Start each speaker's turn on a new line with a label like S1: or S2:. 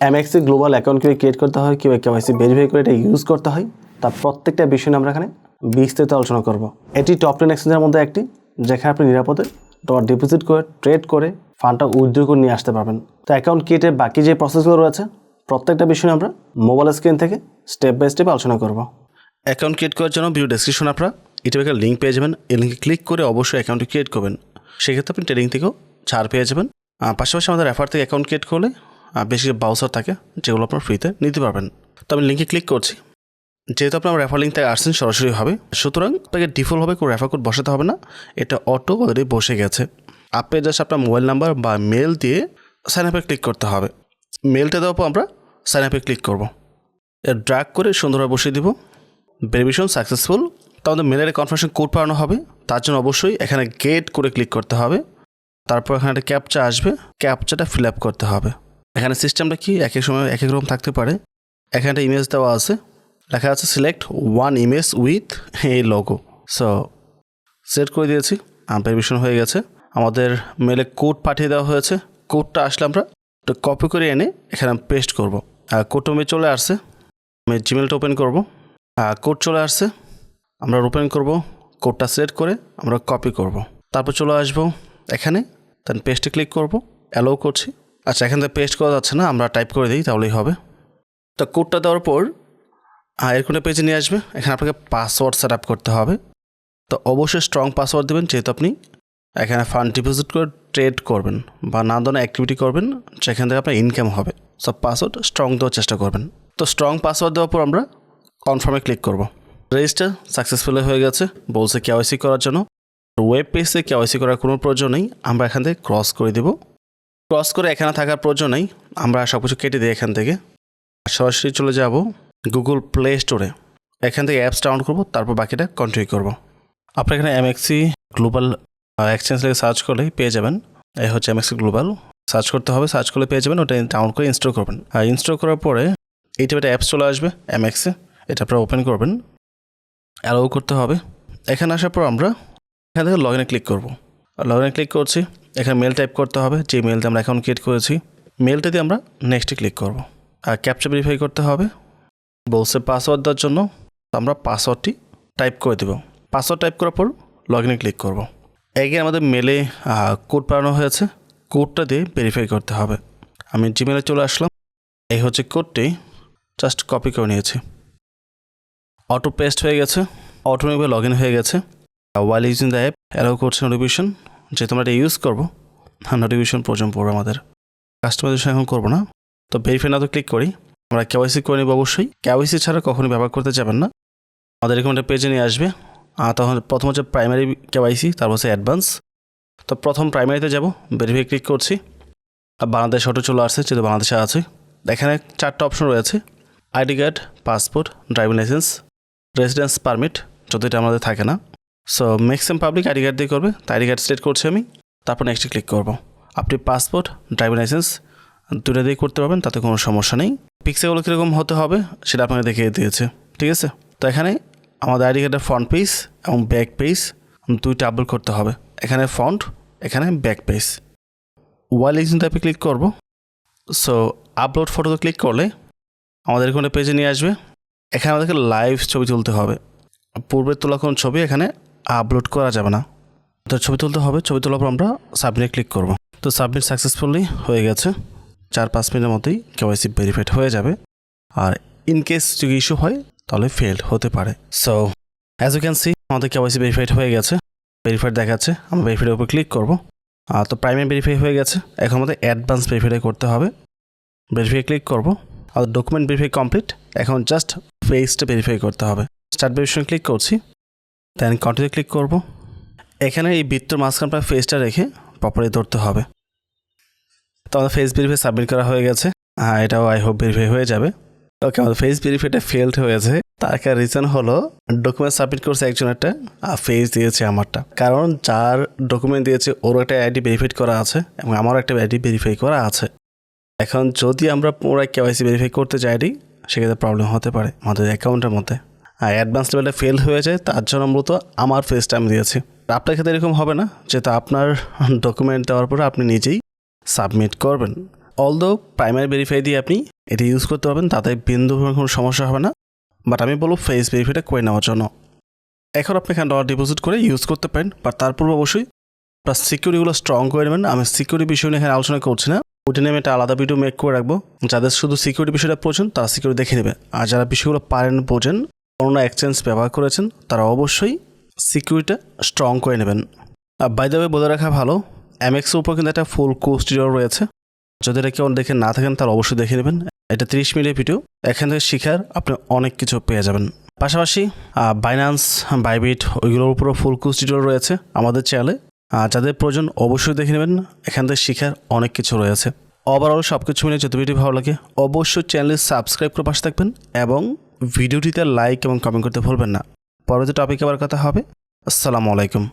S1: এমএক্সি global account কীভাবে create করতে হয়, কীভাবে কেওয়াইসি ভেরিফাই করে এটা ইউজ করতে হয়, তার প্রত্যেকটা বিষয় নিয়ে আমরা এখানে বিস্তারিত আলোচনা করব। এটি টপ 10 এক্সচেঞ্জের মধ্যে একটি, যেখানে আপনি নিরাপদে ডলার ডিপোজিট করে ট্রেড করে ফান্ডটা উইথড্র করে নিয়ে আসতে পারবেন। তো অ্যাকাউন্ট ক্রিয়েটের বাকি যে প্রসেসগুলো রয়েছে প্রত্যেকটা বিষয় আমরা মোবাইল স্ক্রিন থেকে স্টেপ বাই স্টেপ আলোচনা করব। অ্যাকাউন্ট ক্রিয়েট করার জন্য ভিডিও ডেসক্রিপশন আপনারা ইউটিউবে একটা লিঙ্ক পেয়ে যাবেন। এই লিঙ্কে ক্লিক করে অবশ্যই অ্যাকাউন্ট ক্রিয়েট করবেন। সেক্ষেত্রে আপনি ট্রেডিং থেকেও ছাড় পেয়ে যাবেন। পাশাপাশি আমাদের রেফার থেকে অ্যাকাউন্ট ক্রিয়েট করলে বেশি ব্রাউজার থাকে যেগুলো আপনার ফ্রিতে নিতে পারবেন। তো আমি লিঙ্কে ক্লিক করছি। যেহেতু আপনার রেফার লিঙ্ক থেকে আসছেন সরাসরি হবে, সুতরাং আপনাকে ডিফল্টভাবে কোনো রেফার কোড বসাতে হবে না, এটা অটো অলরেডি বসে গেছে। আপনি জাস্ট আপনার মোবাইল নাম্বার বা মেল দিয়ে সাইন আপে ক্লিক করতে হবে। মেলটা দেওয়ার পর আমরা সাইন আপে ক্লিক করব। এর ড্র্যাগ করে সুন্দরভাবে বসিয়ে দিব। Verification successful. তো আমাদের মেলের কনফার্মেশন কোড পাঠানো হবে, তার জন্য অবশ্যই এখানে গেট করে ক্লিক করতে হবে। তারপর এখানে একটা ক্যাপচা আসবে, ক্যাপচাটা ফিল আপ করতে হবে। এখানে সিস্টেমটা কি এক এক সময় এক এক রকম থাকতে পারে। এখানে একটা ইমেজ দেওয়া আছে, লেখা আছে সিলেক্ট ওয়ান ইমেজ উইথ এই লোগো। সো সেট করে দিয়েছি, ভেরিফিকেশন হয়ে গেছে। আমাদের মেলে কোড পাঠিয়ে দেওয়া হয়েছে। কোডটা আসলে আমরা কপি করে এনে এখানে পেস্ট করব। কোডটা মেয়ে চলে আসছে, আমি জিমেলটা ওপেন করব। কোড চলে আসছে, আমরা ওপেন করব। কোডটা সিলেক্ট করে আমরা কপি করব। তারপর চলে আসবো এখানে, দেন পেস্টে ক্লিক করব। অ্যালাউ করছি। আচ্ছা, এখান থেকে পেস্ট করা যাচ্ছে না, আমরা টাইপ করে দিই তাহলেই হবে। তো কোডটা দেওয়ার পর এরকম পেজে নিয়ে আসবে। এখানে আপনাকে পাসওয়ার্ড সেট আপ করতে হবে। তো অবশ্যই স্ট্রং পাসওয়ার্ড দেবেন, যেহেতু আপনি এখানে ফান্ড ডিপোজিট করে ট্রেড করবেন বা নানা ধরনের অ্যাক্টিভিটি করবেন যেখান থেকে আপনার ইনকাম হবে। সব পাসওয়ার্ড স্ট্রং দেওয়ার চেষ্টা করবেন। তো স্ট্রং পাসওয়ার্ড দেওয়ার পর আমরা কনফার্মে ক্লিক করব। রেজিস্টার সাকসেসফুলি হয়ে গেছে, বলছে কেওয়াইসি করার জন্য। ওয়েব পেজে কেওয়াইসি করার কোনো প্রয়োজন নেই, আমরা এখান থেকে ক্রস করে দেব। ক্রস করে এখানে থাকার প্রয়োজন নেই, আমরা সব কিছু কেটে দিই। এখান থেকে সরাসরি চলে যাব গুগল প্লে স্টোরে। এখান থেকে অ্যাপস ডাউনলোড করব, তারপর বাকিটা কন্টিনিউ করব। আপনার এখানে এমএক্সি গ্লোবাল এক্সচেঞ্জ থেকে সার্চ করলেই পেয়ে যাবেন। এই হচ্ছে এমএক্সি গ্লোবাল, সার্চ করতে হবে, সার্চ করলে পেয়ে যাবেন। ওটা ডাউনলোড করে ইনস্টল করবেন। আর ইনস্টল করার পরে এইটা একটা অ্যাপস চলে আসবে এমএক্সে, এটা আপনারা ওপেন করবেন, অ্যালাউ করতে হবে। এখানে আসার পর আমরা এখান থেকে লগ ইনে ক্লিক করব। লগ ইনে ক্লিক করছি, এখানে মেল টাইপ করতে হবে, যে মেলতে আমরা অ্যাকাউন্ট ক্রিয়েট করেছি। মেলটা দিয়ে আমরা নেক্সটে ক্লিক করব। আর ক্যাপচা ভেরিফাই করতে হবে, বলছে পাসওয়ার্ড দেওয়ার জন্য। আমরা পাসওয়ার্ডটি টাইপ করে দেব। পাসওয়ার্ড টাইপ করার পর লগ ইনে ক্লিক করব। এগিয়ে আমাদের মেলে কোড পাঠানো হয়েছে, কোডটা দিয়ে ভেরিফাই করতে হবে। আমি জিমেলে চলে আসলাম, এই হচ্ছে কোডটি, জাস্ট কপি করে নিয়েছি। অটো পেস্ট হয়ে গেছে, অটোমেটিকভাবে লগ ইন হয়ে গেছে। ওয়াইল ইউজিং দ্য অ্যাপ অ্যালাউ করছে নোটিফিকেশন, যেহেতু আমরা এটা ইউজ করবো, নোটিফিকেশন প্রয়োজন পড়বে আমাদের। কাস্টমাইজেশন এখন করবো না। তো ভেরিফাই না তো ক্লিক করি, আমরা কেওয়াইসি করে নেব। অবশ্যই কেওয়াইসি ছাড়া কখনোই ব্যবহার করতে যাবেন না। আমাদের এরকম একটা পেজে নিয়ে আসবে। তখন প্রথম হচ্ছে প্রাইমারি কেওয়াইসি, তারপর হচ্ছে অ্যাডভান্স। তো প্রথম প্রাইমারিতে যাব, ভেরিফাই ক্লিক করছি। আর বাংলাদেশ অটো চলে আসছে, যেহেতু বাংলাদেশে আছে। এখানে 4টা অপশন রয়েছে, ID card, passport, driving licence, residence permit, যদি এটা আমাদের থাকে না। So maximum public ID card দিয়ে করবে, তাই আইডি কার্ড সিলেক্ট করছি আমি। তারপর নেক্সটে ক্লিক করব। আপনি পাসপোর্ট, ড্রাইভিং লাইসেন্স দুটো দিয়ে করতে পারবেন, তাতে কোনো সমস্যা নেই। পিক্সেলগুলো কীরকম হতে হবে সেটা আপনাকে দেখিয়ে দিয়েছে, ঠিক আছে। তো এখানে আমাদের আইডি কার্ডের ফ্রন্ট পেজ এবং ব্যাক পেজ দুইটা আপলোড করতে হবে। এখানে ফ্রন্ট, এখানে ব্যাক পেজ। ওয়াইল ইউজিং অ্যাপে ক্লিক করব। সো আপলোড ফটোতে ক্লিক করলে আমাদের এখানে পেজে নিয়ে আসবে। এখানে আমাদেরকে লাইভ ছবি তুলতে হবে। পূর্বের তোলা কোনো ছবি এখানে আপলোড করা যাবে না। তো ছবি তুলতে হবে, ছবি তোলার পর আমরা সাবমিটে ক্লিক করব। তো সাবমিট সাকসেসফুলি হয়ে গেছে। 4-5 মিনিটের মধ্যেই কেওয়াইসি ভেরিফাইড হয়ে যাবে। আর ইন কেস যদি ইস্যু হয় তাহলে ফেল হতে পারে। So as you can see আমাদের কেওয়াইসি ভেরিফাইড হয়ে গেছে, ভেরিফাইড দেখাচ্ছে। আমরা ভেরিফাইডের উপর ক্লিক করব। তো প্রাইমারি ভেরিফাই হয়ে গেছে, এখন আমাদের অ্যাডভান্স ভেরিফাই করতে হবে। ভেরিফাই ক্লিক করব। আর ডকুমেন্ট ভেরিফাই কমপ্লিট, এখন জাস্ট ফেসটা ভেরিফাই করতে হবে। স্টার্ট ভেরিফিকেশন ক্লিক করছি, দেন কন্টিনিউ ক্লিক করব। এখানে এই বৃত্তর মাঝখানে আপনার ফেসটা রেখে প্রপারলি ধরতে হবে। তো আমাদের ফেস ভেরিফাই সাবমিট করা হয়ে গেছে। এটাও আই হোপ ভেরিফাই হয়ে যাবে। ওকে, আমাদের ফেস ভেরিফাইটা ফেলড হয়েছে। তার একটা রিজন হলো ডকুমেন্ট সাবমিট করছে একজন, একটা ফেস দিয়েছে আমারটা। কারণ যার ডকুমেন্ট দিয়েছে ওর একটা আইডি ভেরিফাইড করা আছে এবং আমারও একটা আইডি ভেরিফাই করা আছে। এখন যদি আমরা পুনরায় কেওয়াইসি ভেরিফাই করতে চাই, সেক্ষেত্রে প্রবলেম হতে পারে আমাদের অ্যাকাউন্টের মধ্যে। অ্যাডভান্স লেভেলটা ফেল হয়ে যায়, তার জন্য মূলত আমার ফেসটা আমি দিয়েছি। আপনার ক্ষেত্রে এরকম হবে না, যেহেতু আপনার ডকুমেন্ট দেওয়ার পরে আপনি নিজেই সাবমিট করবেন। অলদো প্রাইমারি ভেরিফাই দিয়ে আপনি এটা ইউজ করতে পারবেন, তাতে বিন্দু কোনো সমস্যা হবে না। বাট আমি বলবো ফেস ভেরিফাইটা করে নেওয়ার জন্য। এখন আপনি এখানে ডলার ডিপোজিট করে ইউজ করতে পারেন, বাট তারপর অবশ্যই প্লাস সিকিউরিটিগুলো স্ট্রং করে নেবেন। আমি সিকিউরিটি বিষয় নিয়ে এখানে আলোচনা করছি না, ওইটা নিয়ে আমি একটা আলাদা ভিডিও মেক করে রাখবো। যাদের শুধু সিকিউরিটি বিষয়টা প্রয়োজন তারা সিকিউরিটি দেখে নেবে, আর যারা বিষয়গুলো পারেন বোঝেন, অন্য এক্সচেঞ্জ ব্যবহার করেছেন, তারা অবশ্যই সিকিউরিটিটা স্ট্রং করে নেবেন। আর বাই দ্য ওয়ে বলে রাখা ভালো, এমএক্সের উপর কিন্তু একটা ফুল কোর্স টিউটোরিয়াল রয়েছে, যদি এটা কেউ দেখে না থাকেন তারা অবশ্যই দেখে নেবেন। এটা 30 মিনিটের ভিডিও, এখান থেকে শিখার আপনি অনেক কিছু পেয়ে যাবেন। পাশাপাশি বাইন্যান্স, বাইবিট ওইগুলোর উপরও ফুল কোর্স টিউটোরিয়াল রয়েছে আমাদের চ্যানেলে, যাদের প্রয়োজন অবশ্যই দেখে নেবেন, এখান থেকে শিখার অনেক কিছু রয়েছে। ওভারঅল সব কিছু মিলে যদি ভিডিও ভালো লাগে অবশ্যই চ্যানেলে সাবস্ক্রাইব করে পাশে থাকবেন এবং ভিডিওটিতে লাইক এবং কমেন্ট করতে ভুলবেন না। পরবর্তী টপিকে আবার কথা হবে। আসসালামু আলাইকুম।